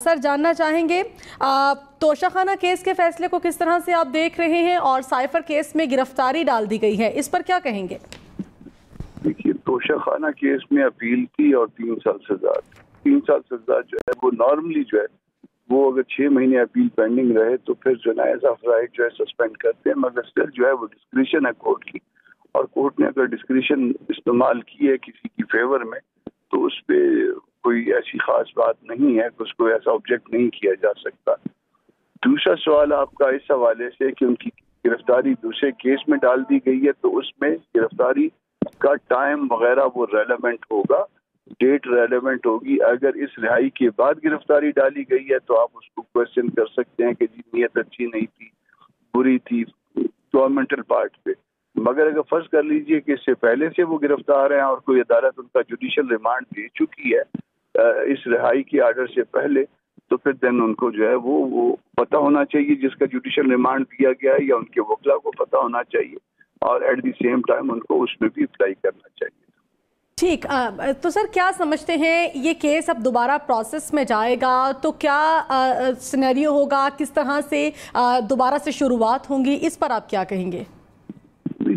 Sir जानना चाहेंगे Toshakhana case के फैसले को किस तरह से आप देख रहे हैं और साइफर केस में गिरफ्तारी डाल दी गई है, इस पर क्या कहेंगे? देखिए, तोशाखाना केस में अपील थी और 3 साल सजा। 3 साल सजा जो है वो नॉर्मली जो है वो अगर 6 महीने अपील पेंडिंग रहे तो फिर जो है एज ऑफ राइट जो है सस्पेंड करते हैं, मगर स्टिल जो है वो डिस्क्रिशन है कोर्ट की, और कोर्ट ने अगर डिस्क्रिशन इस्तेमाल की है किसी की फेवर में तो उस पर कोई ऐसी खास बात नहीं है कि उसको ऐसा ऑब्जेक्ट नहीं किया जा सकता। दूसरा सवाल आपका इस हवाले से कि उनकी गिरफ्तारी दूसरे केस में डाल दी गई है तो उसमें गिरफ्तारी का टाइम वगैरह वो रेलेवेंट होगा, डेट रेलेवेंट होगी। अगर इस रिहाई के बाद गिरफ्तारी डाली गई है तो आप उसको क्वेश्चन कर सकते हैं कि जी नीयत अच्छी नहीं थी, बुरी थी गवर्नमेंटल पार्ट पे, मगर अगर फर्ज कर लीजिए कि इससे पहले से वो गिरफ्तार हैं और कोई अदालत उनका जुडिशल रिमांड दे चुकी है इस रिहाई के आर्डर से पहले, तो फिर देन उनको जो है वो पता होना चाहिए जिसका जुडिशल रिमांड दिया गया है, या उनके वकीला को पता होना चाहिए, और एट द सेम टाइम उनको उसमें भी अप्लाई करना चाहिए। ठीक, तो सर क्या समझते हैं ये केस अब दोबारा प्रोसेस में जाएगा तो क्या सिनेरियो होगा, किस तरह से दोबारा से शुरुआत होंगी, इस पर आप क्या कहेंगे?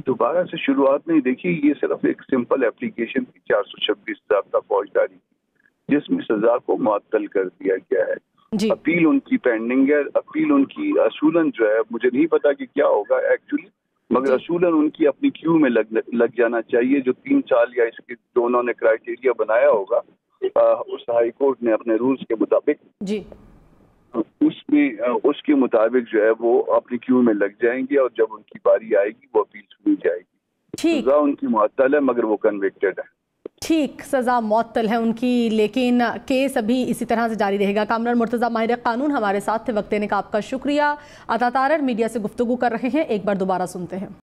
दोबारा से शुरुआत नहीं, देखिए ये सिर्फ एक सिंपल एप्लीकेशन थी 426 ज़ाब्ता फौजदारी जिसमें सजा को मुअत्तल कर दिया गया है। अपील उनकी पेंडिंग है, अपील उनकी असूलन जो है मुझे नहीं पता कि क्या होगा एक्चुअली, मगर असूलन उनकी अपनी क्यू में लग जाना चाहिए। जो 3 साल या इसके जो उन्होंने क्राइटेरिया बनाया होगा उस हाई कोर्ट ने अपने रूल्स के मुताबिक जी उसके मुताबिक जो है वो अपनी क्यू में लग जाएंगे, और जब उनकी बारी आएगी वो अपील सुनी जाएगी। सजा उनकी मुअत्तल है मगर वो कन्विक्टेड है। ठीक, सजा मुअत्तल है उनकी, लेकिन केस अभी इसी तरह से जारी रहेगा। कामरान मुर्तज़ा माहिर कानून हमारे साथ थे, वक्त देने का आपका शुक्रिया। अता तारर मीडिया से गुफ्तगू कर रहे हैं, एक बार दोबारा सुनते हैं।